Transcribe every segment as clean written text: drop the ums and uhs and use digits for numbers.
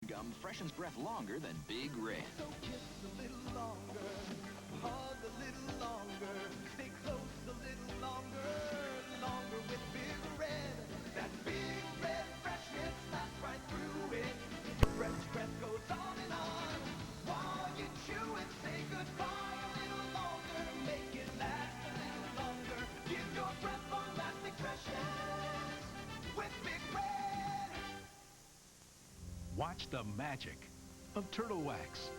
Gum freshens breath longer than Big Red. So kiss a little longer, hug a little longer, stay close a little longer, longer with Big Red. That Big Red freshness lasts right through it. Your breath goes on and on. While you chew and say goodbye a little longer, make it last a little longer. Give your breath long-lasting freshness with Big Red. Watch the magic of Turtle Wax.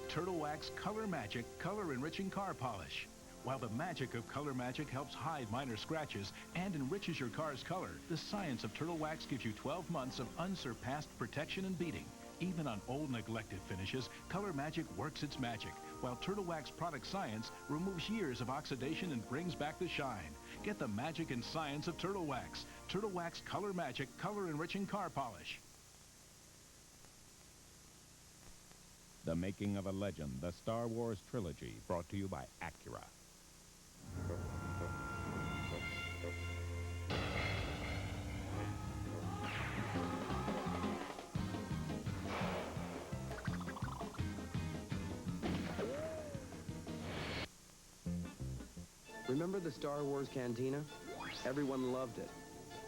Turtle Wax Color Magic color-enriching car polish. While the magic of Color Magic helps hide minor scratches and enriches your car's color, the science of Turtle Wax gives you 12 months of unsurpassed protection and beating. Even on old neglected finishes, Color Magic works its magic, while Turtle Wax product science removes years of oxidation and brings back the shine. Get the magic and science of Turtle Wax. Turtle Wax Color Magic color-enriching car polish. The Making of a Legend, the Star Wars trilogy, brought to you by Acura. Remember the Star Wars Cantina? Everyone loved it,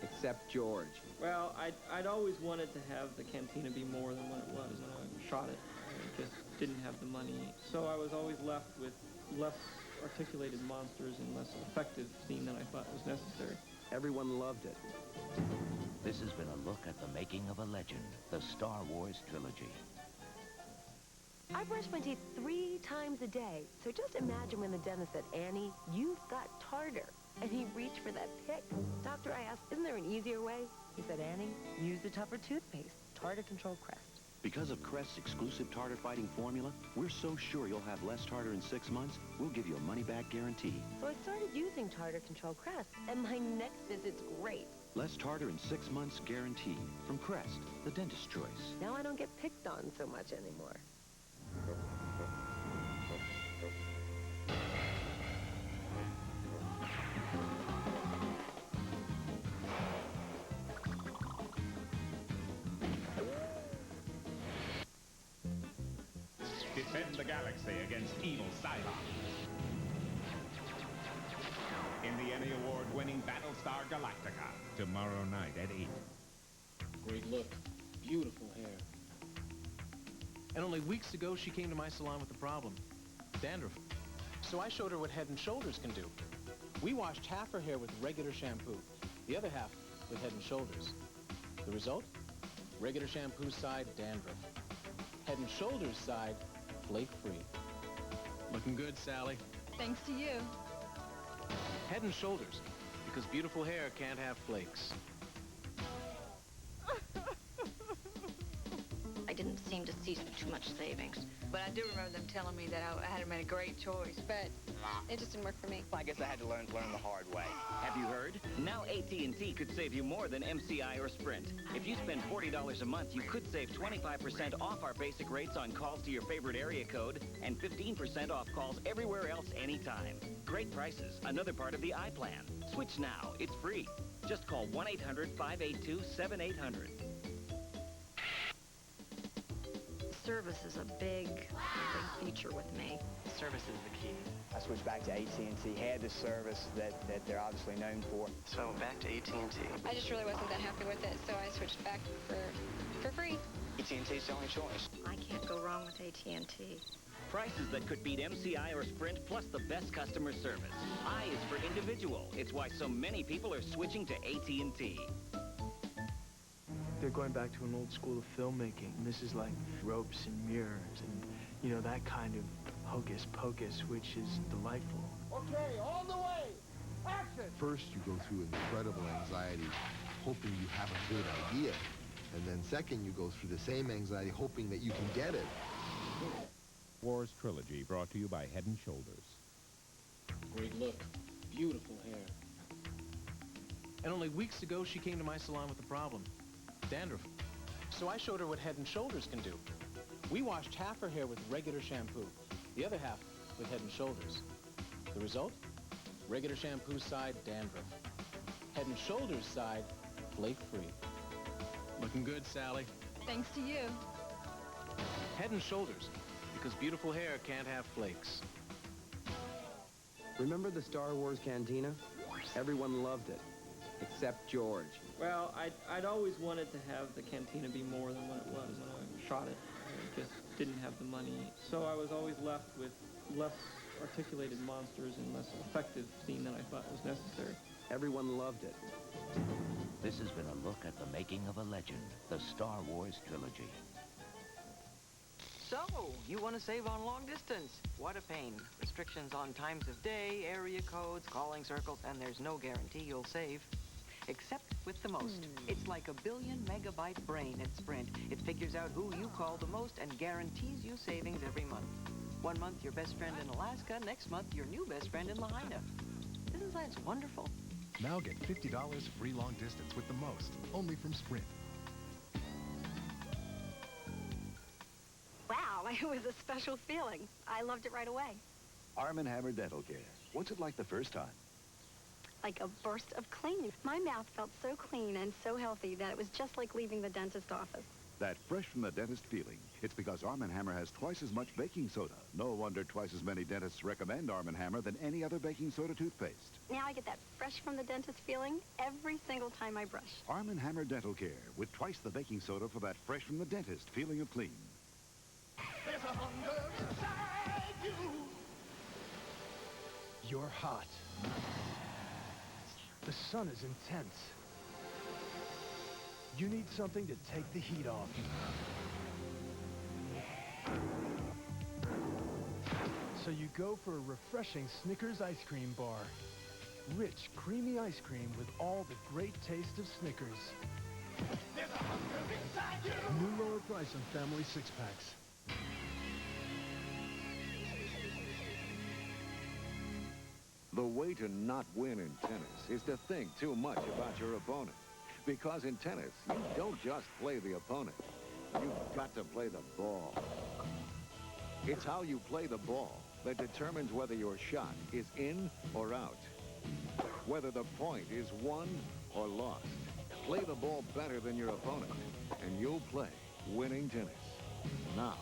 except George. Well, I'd always wanted to have the Cantina be more than what it was when I shot it. I just didn't have the money. So I was always left with less articulated monsters and less effective scene than I thought was necessary. Everyone loved it. This has been a look at the making of a legend, the Star Wars trilogy. I brush my teeth 3 times a day, so just imagine when the dentist said, Annie, you've got tartar. And he reached for that pick. Doctor, I asked, isn't there an easier way? He said, Annie, use the tougher toothpaste, Tartar Control Crest. Because of Crest's exclusive tartar-fighting formula, we're so sure you'll have less tartar in 6 months, we'll give you a money-back guarantee. So I started using Tartar Control Crest, and my next visit's great. Less tartar in 6 months guaranteed. From Crest, the dentist's choice. Now I don't get picked on so much anymore. Defend the galaxy against evil Cylons. In the Emmy Award-winning Battlestar Galactica, tomorrow night at 8. Great look. Beautiful hair. And only weeks ago, she came to my salon with a problem. Dandruff. So I showed her what Head & Shoulders can do. We washed half her hair with regular shampoo, the other half with Head & Shoulders. The result? Regular shampoo side, dandruff. Head & Shoulders side, flake-free. Looking good, Sally. Thanks to you. Head & Shoulders, because beautiful hair can't have flakes. I didn't seem to see too much savings. But I do remember them telling me that I had made a great choice, but it just didn't work for me. I guess I had to learn the hard way. Have you heard? Now AT&T could save you more than MCI or Sprint. If you spend $40 a month, you could save 25% off our basic rates on calls to your favorite area code and 15% off calls everywhere else anytime. Great prices, another part of the iPlan. Switch now. It's free. Just call 1-800-582-7800. Service is a big feature with me. Service is the key. I switched back to AT&T, had the service that they're obviously known for. So back to AT&T. I just really wasn't that happy with it, so I switched back for free. AT&T's the only choice. I can't go wrong with AT&T. Prices that could beat MCI or Sprint, plus the best customer service. I is for individual. It's why so many people are switching to AT&T. They're going back to an old school of filmmaking. This is like ropes and mirrors and, you know, that kind of hocus pocus, which is delightful. Okay, all the way. Action! First, you go through incredible anxiety, hoping you have a good idea. And then second, you go through the same anxiety, hoping that you can get it. Wars trilogy, brought to you by Head & Shoulders. Great look. Beautiful hair. And only weeks ago, she came to my salon with a problem. Dandruff. So I showed her what Head & Shoulders can do. We washed half her hair with regular shampoo, the other half with Head & Shoulders. The result? Regular shampoo side, dandruff. Head & Shoulders side, flake-free. Looking good, Sally. Thanks to you. Head & Shoulders, because beautiful hair can't have flakes. Remember the Star Wars Cantina? Everyone loved it, except George. Well, I'd always wanted to have the Cantina be more than what it was when I shot it. I just didn't have the money. So I was always left with less articulated monsters and less effective scene than I thought was necessary. Everyone loved it. This has been a look at the making of a legend, the Star Wars trilogy. So, you want to save on long distance. What a pain. Restrictions on times of day, area codes, calling circles, and there's no guarantee you'll save. Except with the Most. It's like a billion megabyte brain at Sprint. It figures out who you call the most and guarantees you savings every month. 1 month your best friend in Alaska, next month your new best friend in Lahaina. Isn't science wonderful? Now get $50 free long distance with the Most, only from Sprint. Wow, it was a special feeling. I loved it right away. Arm & Hammer Dental Care. What's it like the first time? Like a burst of clean. My mouth felt so clean and so healthy that it was just like leaving the dentist office. That fresh from the dentist feeling. It's because Arm & Hammer has twice as much baking soda. No wonder twice as many dentists recommend Arm & Hammer than any other baking soda toothpaste. Now I get that fresh from the dentist feeling every single time I brush. Arm & Hammer Dental Care, with twice the baking soda for that fresh from the dentist feeling of clean. There's a hunger inside you. You're hot. The sun is intense. You need something to take the heat off. So you go for a refreshing Snickers ice cream bar. Rich, creamy ice cream with all the great taste of Snickers. There's a hunger inside you. New lower price on family six-packs. The way to not win in tennis is to think too much about your opponent. Because in tennis, you don't just play the opponent. You've got to play the ball. It's how you play the ball that determines whether your shot is in or out. Whether the point is won or lost. Play the ball better than your opponent, and you'll play winning tennis. Now,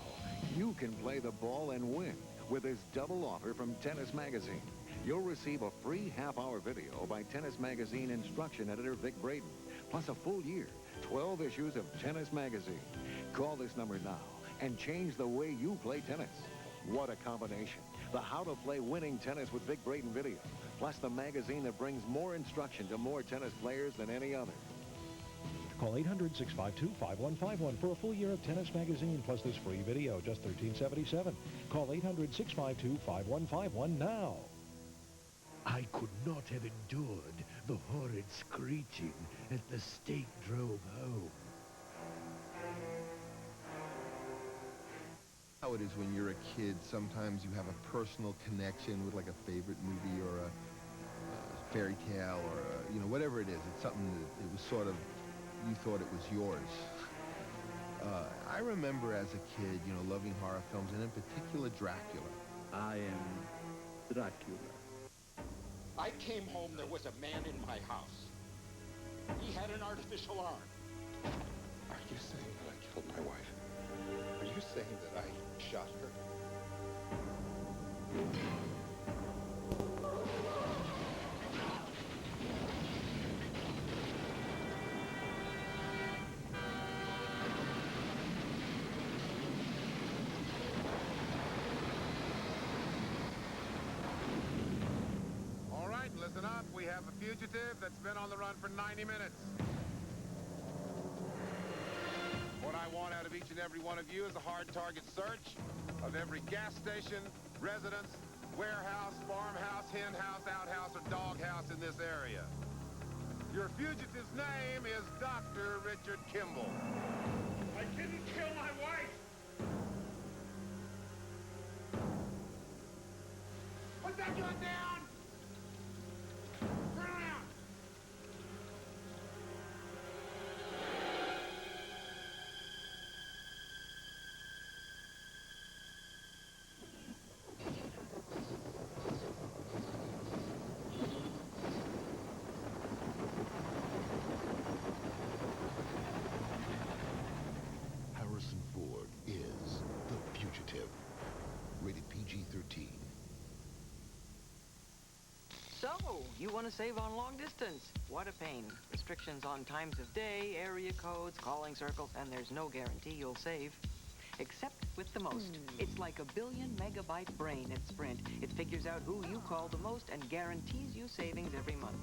you can play the ball and win with this double offer from Tennis Magazine. You'll receive a free half-hour video by Tennis Magazine instruction editor Vic Braden, plus a full year, 12 issues of Tennis Magazine. Call this number now and change the way you play tennis. What a combination. The How to Play Winning Tennis with Vic Braden video, plus the magazine that brings more instruction to more tennis players than any other. Call 800-652-5151 for a full year of Tennis Magazine, plus this free video, just $13.77. Call 800-652-5151 now. I could not have endured the horrid screeching as the state drove home. How it is when you're a kid, sometimes you have a personal connection with like a favorite movie or a fairy tale or whatever it is. It's something that it was sort of, you thought it was yours. I remember as a kid, loving horror films, and in particular Dracula. I am Dracula. I came home, there was a man in my house. He had an artificial arm. Are you saying that I killed my wife? Are you saying that I shot her? Listen up, we have a fugitive that's been on the run for 90 minutes. What I want out of each and every one of you is a hard target search of every gas station, residence, warehouse, farmhouse, hen house, outhouse, or doghouse in this area. Your fugitive's name is Dr. Richard Kimball. I didn't kill my wife! Put that gun down! Turn around! Harrison Ford is So, you want to save on long distance? What a pain. Restrictions on times of day, area codes, calling circles, and there's no guarantee you'll save. Except with the most. It's like a billion megabyte brain at Sprint. It figures out who you call the most and guarantees you savings every month.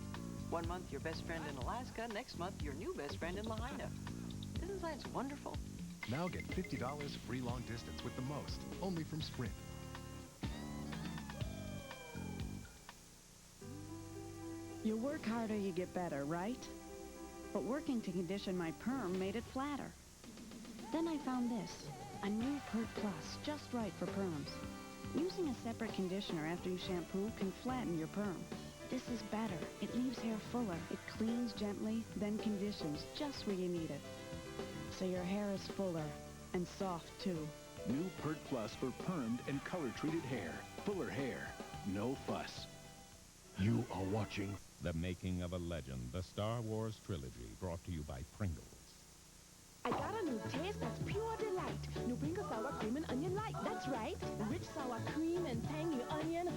1 month your best friend in Alaska, next month your new best friend in Lahaina. Isn't science wonderful? Now get $50 free long distance with the most, only from Sprint. You work harder, you get better, right? But working to condition my perm made it flatter. Then I found this, a new Pert Plus, just right for perms. Using a separate conditioner after you shampoo can flatten your perm. This is better. It leaves hair fuller. It cleans gently, then conditions just where you need it. So your hair is fuller and soft, too. New Pert Plus for permed and color-treated hair. Fuller hair. No fuss. You are watching The Making of a Legend, the Star Wars trilogy, brought to you by Pringles. I got a new taste that's pure delight. New Pringles sour cream and onion light. That's right. Rich sour cream and tangy onion.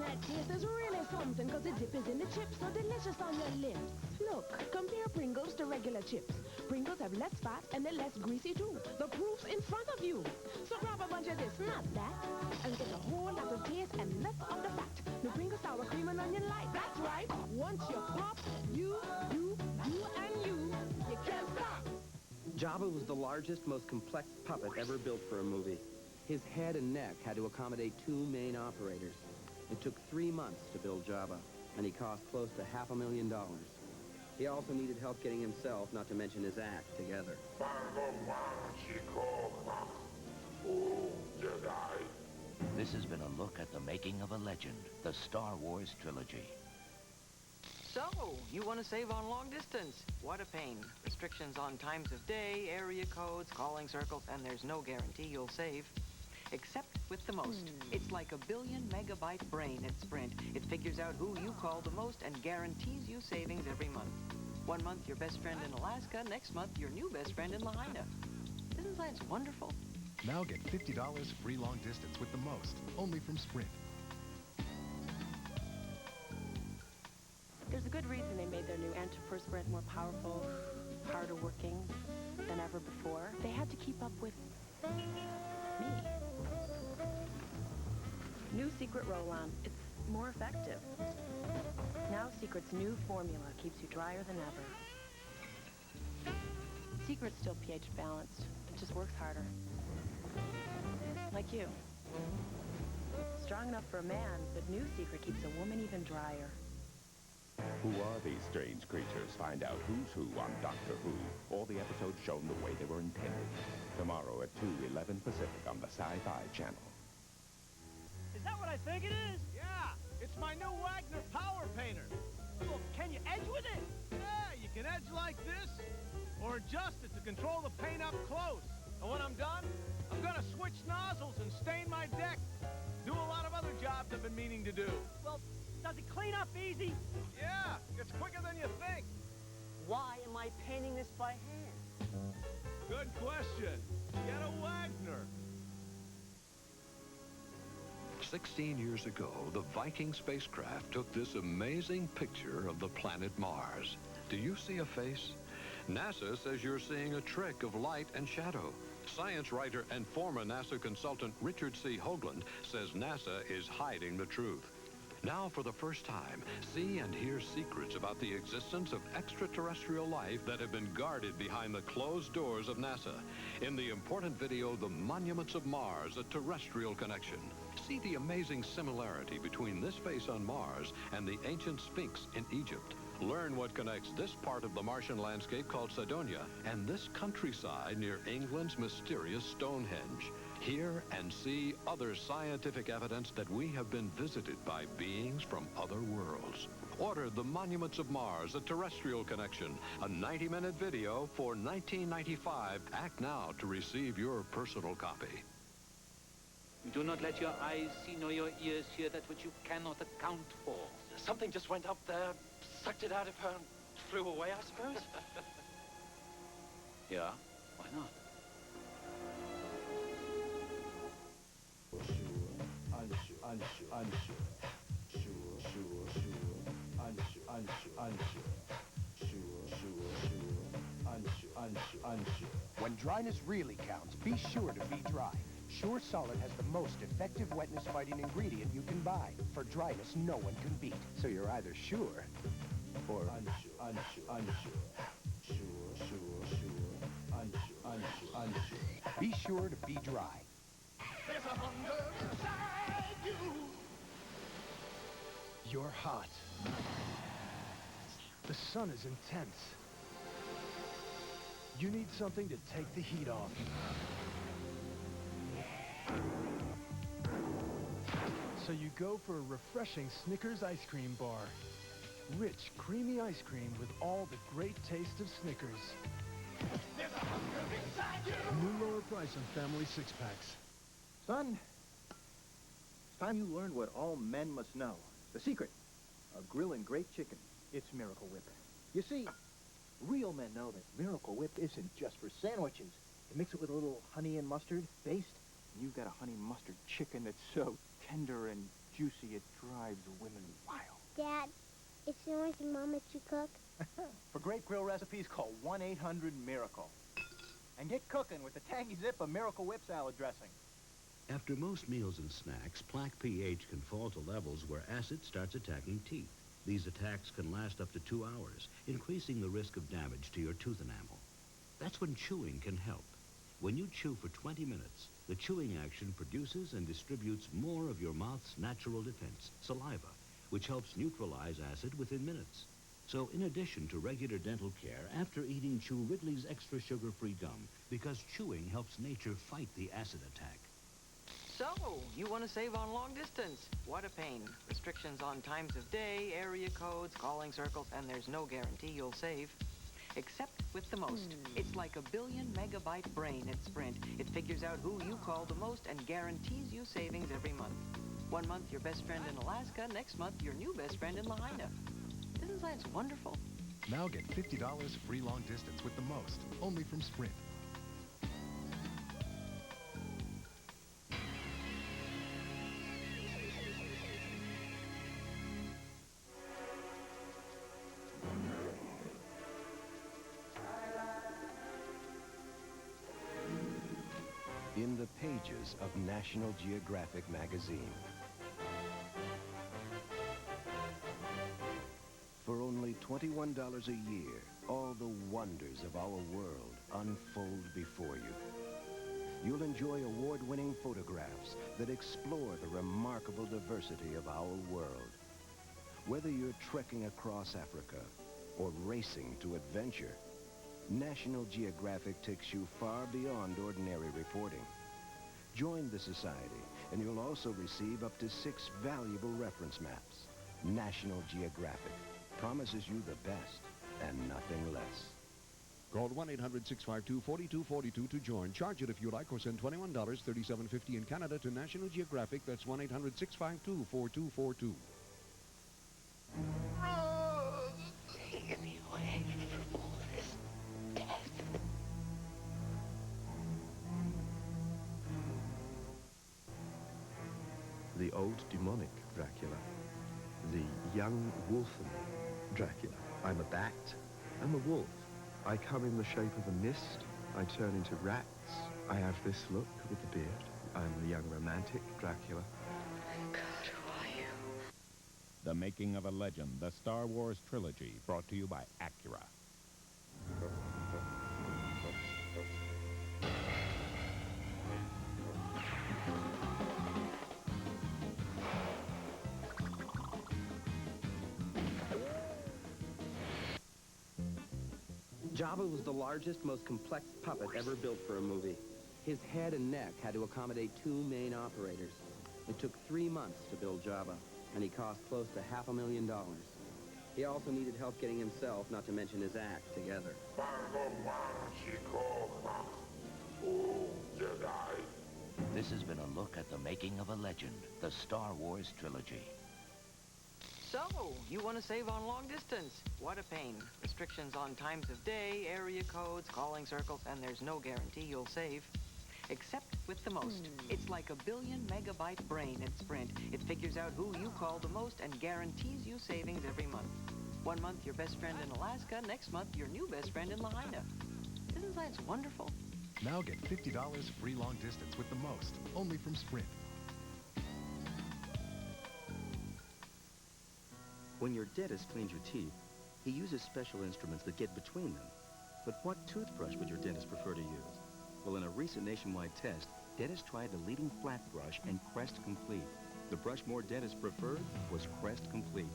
That taste is really something because the dip is in the chips, so delicious on your lips. Look, compare Pringles to regular chips. Pringles have less fat and they're less greasy too. The proof's in front of you. So grab a bunch of this, not that, and get a whole lot of taste and less of the fat. New Pringles sour cream and onion light. That's right. Once you pop, you, and you can't stop. Jabba was the largest, most complex puppet ever built for a movie. His head and neck had to accommodate 2 main operators. It took 3 months to build Jabba, and he cost close to $500,000. He also needed help getting himself, not to mention his act, together. This has been a look at the making of a legend, the Star Wars trilogy. So, you want to save on long distance? What a pain. Restrictions on times of day, area codes, calling circles, and there's no guarantee you'll save. Except with the most. It's like a billion megabyte brain at Sprint. It figures out who you call the most and guarantees you savings every month. 1 month your best friend in Alaska, next month your new best friend in Lahaina. Isn't science wonderful? Now get $50 free long distance with the most, only from Sprint. There's a good reason they made their new antiperspirant more powerful, harder working than ever before. They had to keep up with me. New Secret Roll-On. It's more effective. Now Secret's new formula keeps you drier than ever. Secret's still pH balanced. It just works harder. Like you. Strong enough for a man, but New Secret keeps a woman even drier. Who are these strange creatures? Find out who's who on Doctor Who. All the episodes shown the way they were intended. Tomorrow at 2:11 Pacific on the Sci-Fi Channel. Is that what I think it is? Yeah, it's my new Wagner power painter. Well, can you edge with it? Yeah, you can edge like this, or adjust it to control the paint up close. And when I'm done, I'm gonna switch nozzles and stain my deck. Do a lot of other jobs I've been meaning to do. Well, does it clean up easy? Yeah, it's quicker than you think. Why am I painting this by hand? Good question. Get a Wagner. 16 years ago, the Viking spacecraft took this amazing picture of the planet Mars. Do you see a face? NASA says you're seeing a trick of light and shadow. Science writer and former NASA consultant Richard C. Hoagland says NASA is hiding the truth. Now, for the first time, see and hear secrets about the existence of extraterrestrial life that have been guarded behind the closed doors of NASA. In the important video, The Monuments of Mars, a Terrestrial Connection. See the amazing similarity between this face on Mars and the ancient Sphinx in Egypt. Learn what connects this part of the Martian landscape called Cydonia and this countryside near England's mysterious Stonehenge. Hear and see other scientific evidence that we have been visited by beings from other worlds. Order The Monuments of Mars, a Terrestrial Connection, a 90-minute video for $19.95. Act now to receive your personal copy. Do not let your eyes see nor your ears hear that which you cannot account for. Something just went up there, sucked it out of her, and flew away, I suppose. Yeah, why not? Unsure. Sure. When dryness really counts, be sure to be dry. Sure Solid has the most effective wetness-fighting ingredient you can buy. For dryness no one can beat. So you're either sure or unsure. Be sure to be dry. There's a hunger inside you. You're hot. The sun is intense. You need something to take the heat off. So you go for a refreshing Snickers ice cream bar. Rich, creamy ice cream with all the great taste of Snickers. There's a hunger inside you. New lower price on family six-packs. Son, it's time you learned what all men must know. The secret of grilling great chicken. It's Miracle Whip. You see, real men know that Miracle Whip isn't just for sandwiches. You mix it with a little honey and mustard paste, and you've got a honey mustard chicken that's so tender and juicy it drives women wild. Dad, is there anything Mom lets you cook? For great grill recipes, call 1-800-MIRACLE. And get cooking with the tangy zip of Miracle Whip salad dressing. After most meals and snacks, plaque pH can fall to levels where acid starts attacking teeth. These attacks can last up to 2 hours, increasing the risk of damage to your tooth enamel. That's when chewing can help. When you chew for 20 minutes, the chewing action produces and distributes more of your mouth's natural defense, saliva, which helps neutralize acid within minutes. So in addition to regular dental care, after eating, chew Ridley's extra sugar-free gum, because chewing helps nature fight the acid attack. So, you want to save on long distance. What a pain. Restrictions on times of day, area codes, calling circles, and there's no guarantee you'll save. Except with the Most. It's like a 1 billion megabyte brain at Sprint. It figures out who you call the most and guarantees you savings every month. 1 month, your best friend in Alaska. Next month, your new best friend in Lahaina. Isn't science wonderful? Now get $50 free long distance with the Most, only from Sprint. In the pages of National Geographic magazine. For only $21 a year, all the wonders of our world unfold before you. You'll enjoy award-winning photographs that explore the remarkable diversity of our world. Whether you're trekking across Africa or racing to adventure, National Geographic takes you far beyond ordinary reporting. Join the Society, and you'll also receive up to 6 valuable reference maps. National Geographic promises you the best and nothing less. Call 1-800-652-4242 to join. Charge it if you like, or send $21, $37.50 in Canada to National Geographic. That's 1-800-652-4242. Take me away from all this death. The old demonic Dracula. The young wolfen Dracula. I'm a bat. I'm a wolf. I come in the shape of a mist. I turn into rats. I have this look with the beard. I'm the young romantic Dracula. God, who are you? The Making of a Legend, the Star Wars trilogy, brought to you by Acura. Jabba was the largest, most complex puppet ever built for a movie. His head and neck had to accommodate 2 main operators. It took 3 months to build Jabba, and he cost close to $500,000. He also needed help getting himself, not to mention his act, together. This has been a look at the making of a legend, the Star Wars trilogy. So, you want to save on long distance. What a pain. Restrictions on times of day, area codes, calling circles, and there's no guarantee you'll save. Except with the most. It's like a billion megabyte brain at Sprint. It figures out who you call the most and guarantees you savings every month. 1 month your best friend in Alaska, next month your new best friend in Lahaina. Isn't science wonderful? Now get $50 free long distance with the most, only from Sprint. When your dentist cleans your teeth, he uses special instruments that get between them. But what toothbrush would your dentist prefer to use? Well, in a recent nationwide test, dentists tried the leading flat brush and Crest Complete. The brush more dentists preferred was Crest Complete.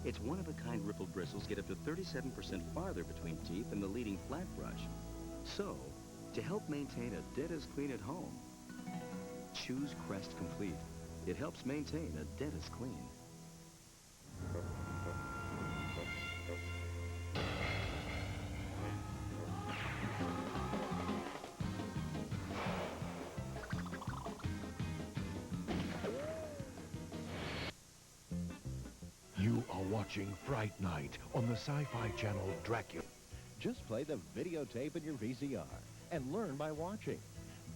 Its one-of-a-kind rippled bristles get up to 37% farther between teeth than the leading flat brush. So, to help maintain a dentist clean at home, choose Crest Complete. It helps maintain a dentist clean. You are watching Fright Night on the Sci-Fi Channel Dracula. Just play the videotape in your VCR and learn by watching.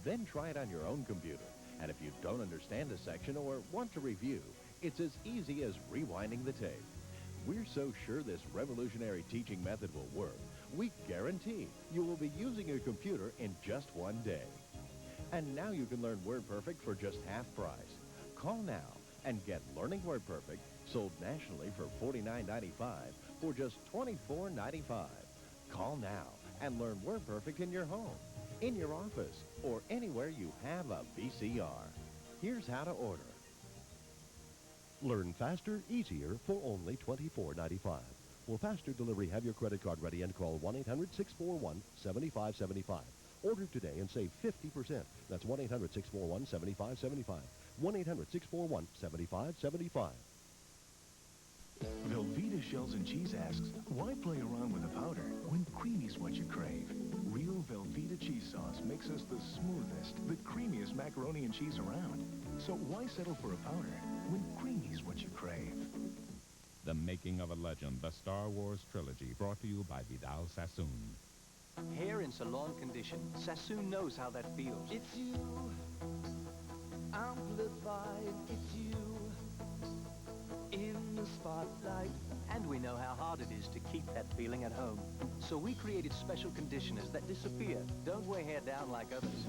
Then try it on your own computer. And if you don't understand a section or want to review, it's as easy as rewinding the tape. We're so sure this revolutionary teaching method will work, we guarantee you will be using your computer in just 1 day. And now you can learn WordPerfect for just half price. Call now and get Learning WordPerfect sold nationally for $49.95 for just $24.95. Call now and learn WordPerfect in your home, in your office, or anywhere you have a VCR. Here's how to order. Learn faster, easier for only $24.95. For faster delivery, have your credit card ready and call 1-800-641-7575. Order today and save 50%. That's 1-800-641-7575. 1-800-641-7575. Velveeta Shells and Cheese asks, why play around with a powder when creamy's what you crave? Real Velveeta cheese sauce makes us the smoothest, the creamiest macaroni and cheese around. So why settle for a powder when creamy's what you crave? The Making of a Legend, the Star Wars trilogy, brought to you by Vidal Sassoon. Hair in salon condition. Sassoon knows how that feels. It's you, amplified, it's you, in the spotlight. And we know how hard it is to keep that feeling at home. So we created special conditioners that disappear, don't weigh hair down like others.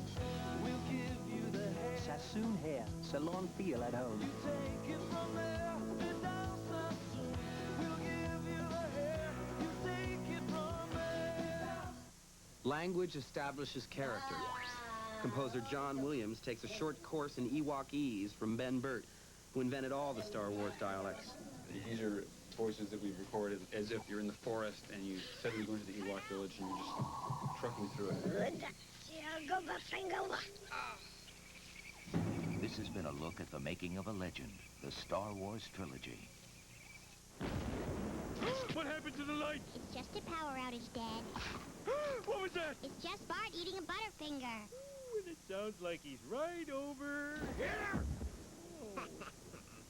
We'll give you the hair. Sassoon hair, salon feel at home. You take it from there, Vidal Sassoon. We'll give you the hair. You take it from there. Language establishes character. Composer John Williams takes a short course in Ewokese from Ben Burt, who invented all the Star Wars dialects. These are voices that we've recorded as if you're in the forest and you suddenly go into the Ewok village and you're just trucking through it. This has been a look at the making of a legend, the Star Wars trilogy. What happened to the lights? It's just a power outage, Dad. What was that? It's just Bart eating a Butterfinger. And it sounds like he's right over here.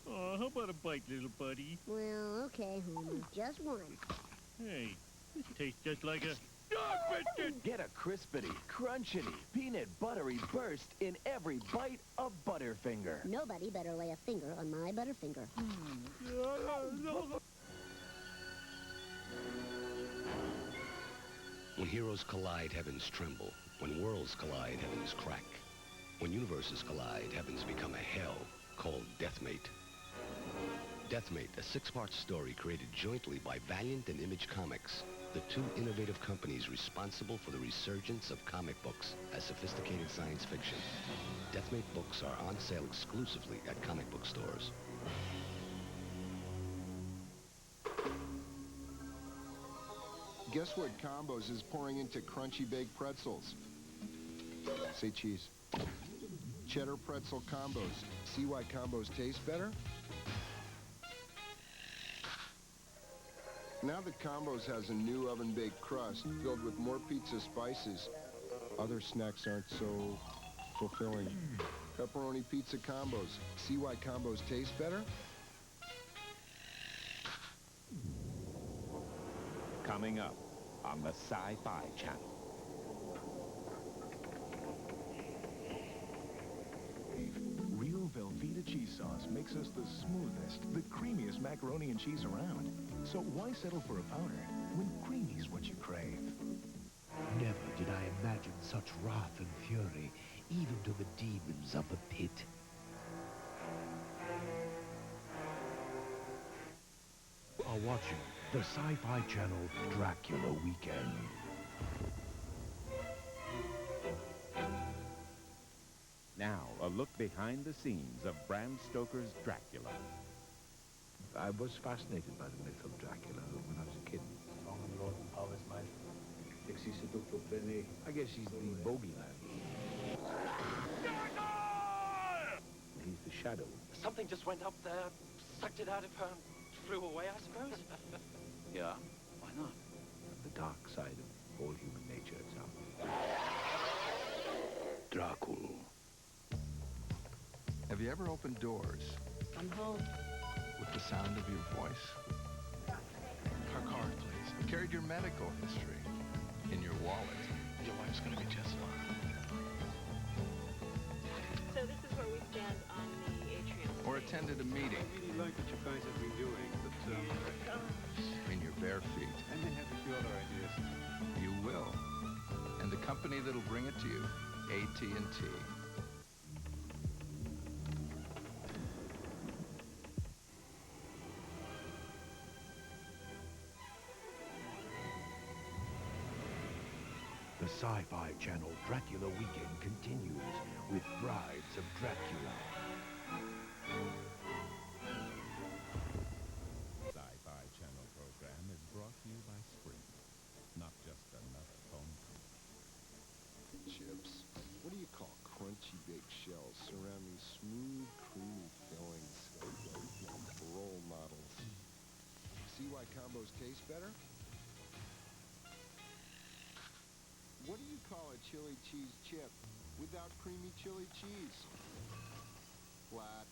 Oh, how about a bite, little buddy? Well, okay, Homer. Just one. Hey, this tastes just like a dog biscuit. Get a crispity, crunchity, peanut buttery burst in every bite of Butterfinger. Nobody better lay a finger on my Butterfinger. When heroes collide, heavens tremble. When worlds collide, heavens crack. When universes collide, heavens become a hell called Deathmate. Deathmate, a 6-part story created jointly by Valiant and Image Comics, the two innovative companies responsible for the resurgence of comic books as sophisticated science fiction. Deathmate books are on sale exclusively at comic book stores. Guess what Combos is pouring into crunchy baked pretzels? Say cheese. Cheddar pretzel combos. See why combos taste better? Now that Combos has a new oven-baked crust filled with more pizza spices, other snacks aren't so fulfilling. Pepperoni pizza combos. See why combos taste better? Coming up on the Sci-Fi Channel. makes us the smoothest, the creamiest macaroni and cheese around. So why settle for a powder when creamy's what you crave? Never did I imagine such wrath and fury, even to the demons of the pit. Are watching the Sci-Fi Channel Dracula Weekend. Now, a look behind the scenes of Bram Stoker's Dracula. I was fascinated by the myth of Dracula when I was a kid. I guess he's the bogeyman. He's the shadow. Something just went up there, sucked it out of her, and flew away, I suppose? Yeah, why not? The dark side of all human nature itself. Dracula. Have you ever opened doors I'm home. with the sound of your voice? Our card, please. Carried your medical history in your wallet? Your wife's gonna be just fine. So this is where we stand on the atrium. Or attended a meeting I really like what you guys have been doing, but in your bare feet? I may have a few other ideas. You will. And the company that'll bring it to you, AT&T. The Sci-Fi Channel Dracula Weekend continues with Brides of Dracula. Sci-Fi Channel program is brought to you by Sprint. Not just another phone company. Chips. What do you call crunchy baked shells surrounding smooth, creamy fillings? Role models. See why combos taste better? What do you call a chili cheese chip without creamy chili cheese? Flat.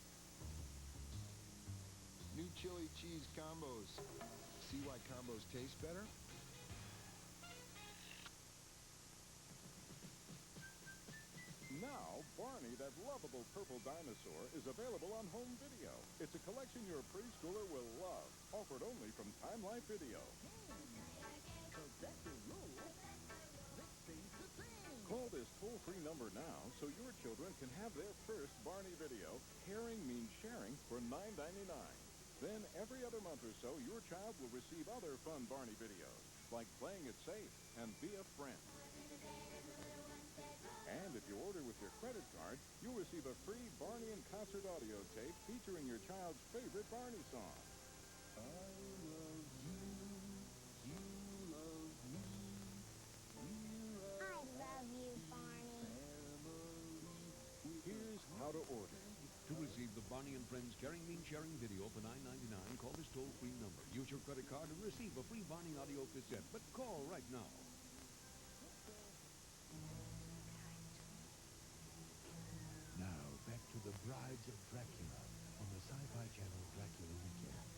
New chili cheese combos. See why combos taste better? Now, Barney, that lovable purple dinosaur, is available on home video. It's a collection your preschooler will love. Offered only from Time Life Video. Call this toll-free number now so your children can have their first Barney video. Caring means sharing for $9.99. Then every other month or so, your child will receive other fun Barney videos, like Playing It Safe and Be a Friend. And if you order with your credit card, you'll receive a free Barney in concert audio tape featuring your child's favorite Barney song. I love you, you love me. I love you, Barney. Here's how to order. To receive the Barney and Friends Caring Means Sharing video for $9.99, call this toll-free number. Use your credit card and receive a free Barney audio cassette. But call right now. Now, back to the Brides of Dracula on the Sci-Fi Channel Dracula Weekend.